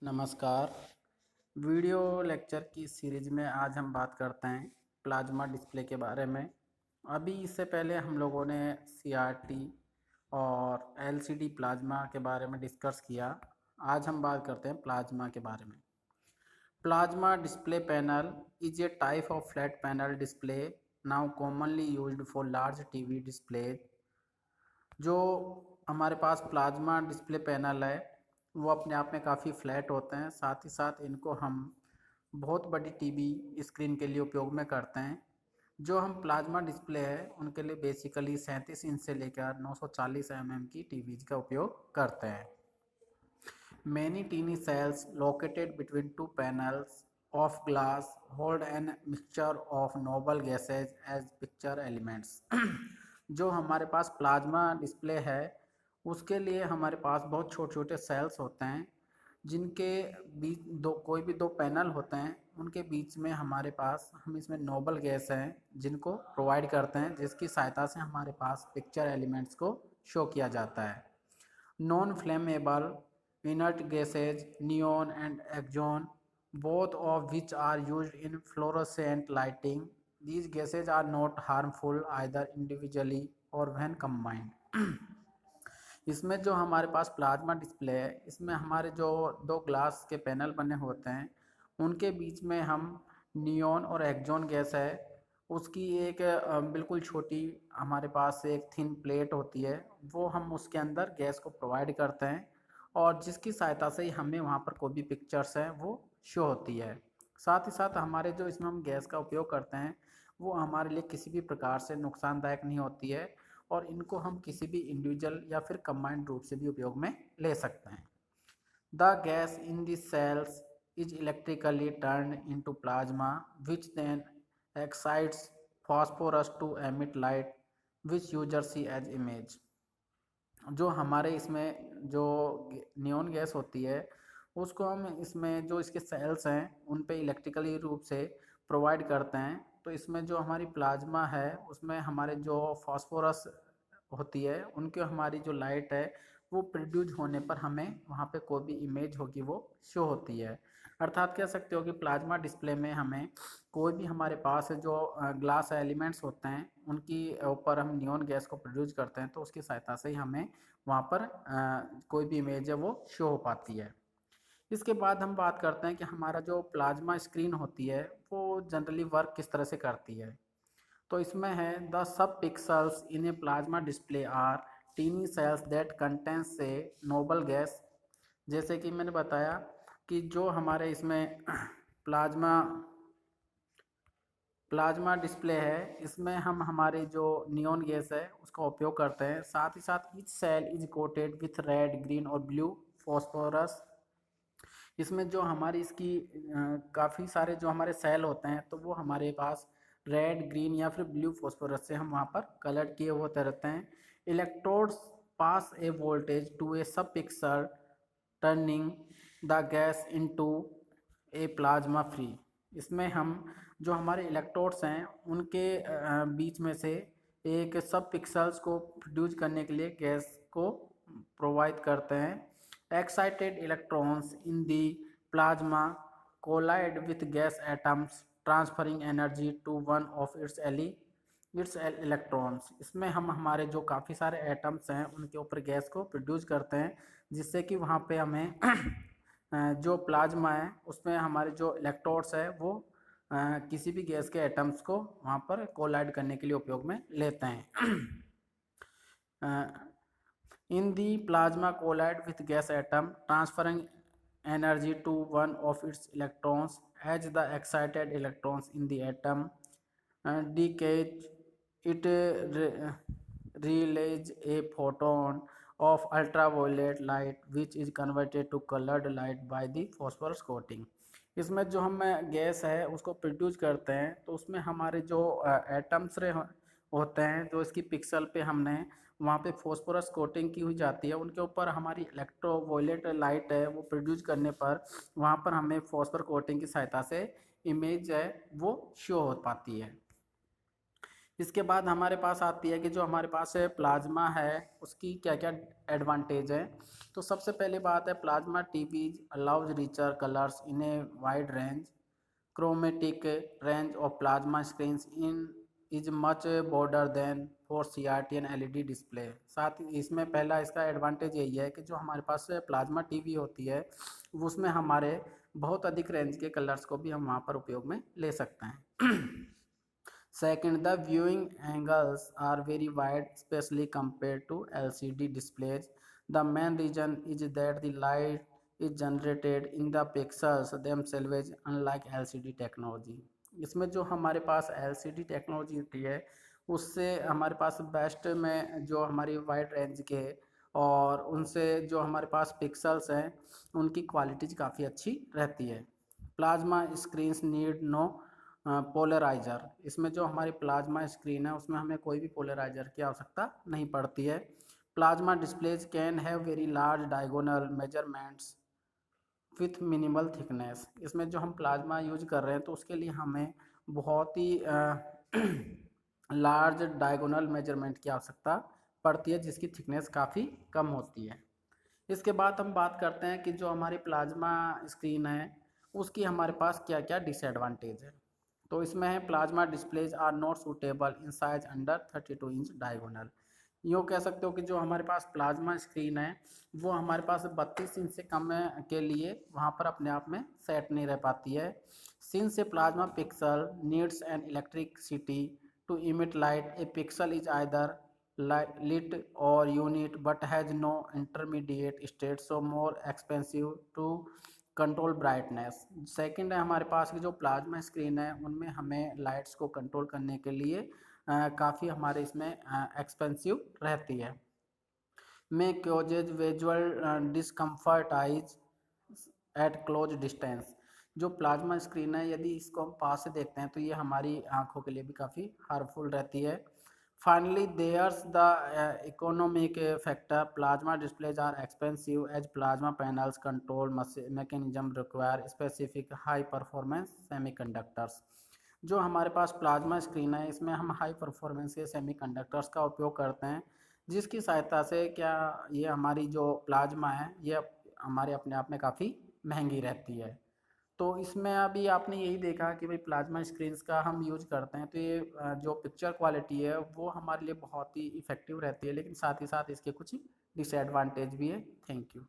नमस्कार। Video lecture की series में आज हम बात करते हैं प्लाज्मा डिस्प्ले के बारे में। अभी इससे पहले हम लोगों ने सीआरटी और एलसीडी प्लाज्मा के बारे में डिस्कस किया। आज हम बात करते हैं प्लाज्मा के बारे में। Plasma display panel is a type of flat panel display now commonly used for large TV display. जो हमारे पास प्लाज्मा डिस्प्ले पैनल है वो अपने आप में काफ़ी फ्लैट होते हैं, साथ ही साथ इनको हम बहुत बड़ी टीवी स्क्रीन के लिए उपयोग में करते हैं। जो हम प्लाज्मा डिस्प्ले है उनके लिए बेसिकली 37 इंच से लेकर 940 की टीवीज का उपयोग करते हैं। Many tiny cells located between two panels of glass hold an mixture of noble gases as picture elements. जो हमारे पास प्लाज्मा डिस्प्ले है उसके लिए हमारे पास बहुत छोटे छोटे सेल्स होते हैं जिनके बीच कोई भी दो पैनल होते हैं, उनके बीच में हमारे पास हम इसमें नोबल गैस हैं जिनको प्रोवाइड करते हैं, जिसकी सहायता से हमारे पास पिक्चर एलिमेंट्स को शो किया जाता है। Non flammable inert gases, neon and xenon, both of which are used in fluorescent lighting. These gases are not harmful either individually or when combined. इसमें जो हमारे पास प्लाज्मा डिस्प्ले है इसमें हमारे जो दो ग्लास के पैनल बने होते हैं उनके बीच में हम नियॉन और एक्जॉन गैस है उसकी एक बिल्कुल छोटी हमारे पास एक थिन प्लेट होती है, वो हम उसके अंदर गैस को प्रोवाइड करते हैं और जिसकी सहायता से हमें वहाँ पर कोई भी पिक्चर्स हैं वो शो होती है। साथ ही साथ हमारे जो इसमें हम गैस का उपयोग करते हैं वो हमारे लिए किसी भी प्रकार से नुकसानदायक नहीं होती है और इनको हम किसी भी इंडिविजुअल या फिर कंबाइंड रूप से भी उपयोग में ले सकते हैं। The gas in the cells is electrically turn into plasma which then excites phosphorus to emit light which user see as image। जो हमारे इसमें जो नियॉन गैस होती है उसको हम इसमें जो इसके सेल्स हैं उन पे इलेक्ट्रिकली रूप से प्रोवाइड करते हैं। तो इसमें जो हमारी प्लाज्मा है उसमें हमारे जो फास्फोरस होती है उनके हमारी जो लाइट है वो प्रोड्यूस होने पर हमें वहाँ पे कोई भी इमेज होगी वो शो होती है। अर्थात कह सकते हो कि प्लाज्मा डिस्प्ले में हमें कोई भी हमारे पास जो ग्लास एलिमेंट्स होते हैं उनकी ऊपर हम नियॉन गैस को प्रोड्यूस करते हैं तो उसकी सहायता से ही हमें वहाँ पर कोई भी इमेज है वो शो हो पाती है। इसके बाद हम बात करते हैं कि हमारा जो प्लाज्मा स्क्रीन होती है वो जनरली वर्क किस तरह से करती है। तो इसमें है the sub pixels in a plasma display are tiny cells that contains a noble gas. जैसे कि मैंने बताया कि जो हमारे इसमें प्लाज्मा डिस्प्ले है इसमें हम हमारे जो नियॉन गैस है उसका उपयोग करते हैं। साथ ही साथ each cell is coated with red, green और ब्लू फॉस्फोरस। इसमें जो हमारी इसकी काफ़ी सारे जो हमारे सेल होते हैं तो वो हमारे पास रेड, ग्रीन या फिर ब्लू फॉस्फोरस से हम वहाँ पर कलर किए होते रहते हैं। Electrodes pass a voltage to a sub pixel turning the gas into a plasma free. इसमें हम जो हमारे इलेक्ट्रोड्स हैं उनके बीच में से एक सब पिक्सल्स को प्रोड्यूस करने के लिए गैस को प्रोवाइड करते हैं। Excited electrons in the plasma collide with gas atoms transferring energy to one of its electrons. इसमें हम हमारे जो काफ़ी सारे एटम्स हैं उनके ऊपर गैस को प्रोड्यूस करते हैं जिससे कि वहाँ पे हमें जो प्लाज्मा है उसमें हमारे जो इलेक्ट्रोड्स है वो किसी भी गैस के एटम्स को वहाँ पर कोलाइड करने के लिए उपयोग में लेते हैं। In the plasma collide with gas atom, transferring energy to one of its electrons as the excited electrons in the atom decay, it releases a photon of ultraviolet light which is converted to colored light by the phosphorus coating। इसमें जो हम gas है उसको produce करते हैं तो उसमें हमारे जो एटम्स होते हैं जो इसकी पिक्सल पे हमने वहाँ पे फॉस्फोरस कोटिंग की हुई जाती है उनके ऊपर हमारी इलेक्ट्रोवायलेट लाइट है वो प्रोड्यूस करने पर वहाँ पर हमें फॉस्फोरस कोटिंग की सहायता से इमेज है वो शो हो पाती है। इसके बाद हमारे पास आती है कि जो हमारे पास प्लाज्मा है उसकी क्या क्या एडवांटेज है। तो सबसे पहली बात है, plasma TV allows richer colours in a wide range chromatic range of plasma screens in is much broader than for CRT and LED display. साथ ही इसमें पहला इसका एडवांटेज यही है कि जो हमारे पास प्लाज्मा टीवी होती है उसमें हमारे बहुत अधिक रेंज के कलर्स को भी हम वहाँ पर उपयोग में ले सकते हैं। Second, the viewing angles are very wide, especially compared to LCD displays. The main reason is that the light is generated in the pixels themselves, unlike LCD technology. इसमें जो हमारे पास LCD टेक्नोलॉजी होती है उससे हमारे पास बेस्ट में जो हमारी वाइड रेंज के और उनसे जो हमारे पास पिक्सल्स हैं उनकी क्वालिटीज काफ़ी अच्छी रहती है। Plasma screens need no polariser. इसमें जो हमारी प्लाज्मा स्क्रीन है उसमें हमें कोई भी पोलराइजर की आवश्यकता नहीं पड़ती है। Plasma displays can have very large diagonal measurements with minimal thickness. इसमें जो हम प्लाज्मा यूज कर रहे हैं तो उसके लिए हमें बहुत ही लार्ज डायगोनल मेजरमेंट की आवश्यकता पड़ती है जिसकी थिकनेस काफ़ी कम होती है। इसके बाद हम बात करते हैं कि जो हमारी प्लाज्मा स्क्रीन है उसकी हमारे पास क्या क्या डिसएडवांटेज है। तो इसमें है, plasma displays are not suitable in size under 32 inch diagonal. यूँ कह सकते हो कि जो हमारे पास प्लाज्मा स्क्रीन है वो हमारे पास 32 इंच से कम के लिए वहाँ पर अपने आप में सेट नहीं रह पाती है। Since a plasma pixel needs an electricity to emit light, a pixel is either lit or unit but has no intermediate state, so more expensive to control brightness. Second है हमारे पास की जो प्लाज्मा स्क्रीन है उनमें हमें lights को control करने के लिए काफ़ी हमारे इसमें एक्सपेंसिव रहती है। May causes visual discomfort eyes at close distance. जो प्लाज्मा स्क्रीन है यदि इसको हम पास से देखते हैं तो ये हमारी आंखों के लिए भी काफ़ी हार्मफुल रहती है। Finally, there's the economic factor. Plasma displays are expensive as plasma panels control mechanism require specific high performance semiconductors. जो हमारे पास प्लाज्मा स्क्रीन है इसमें हम हाई परफॉर्मेंस के सेमीकंडक्टर्स का उपयोग करते हैं जिसकी सहायता से क्या ये हमारी जो प्लाज्मा है ये हमारे अपने आप में काफ़ी महंगी रहती है। तो इसमें अभी आपने यही देखा कि भाई प्लाज्मा स्क्रीन्स का हम यूज करते हैं तो ये जो पिक्चर क्वालिटी है वो हमारे लिए बहुत ही इफ़ेक्टिव रहती है, लेकिन साथ ही साथ इसके कुछ डिसएडवांटेज भी है। Thank you.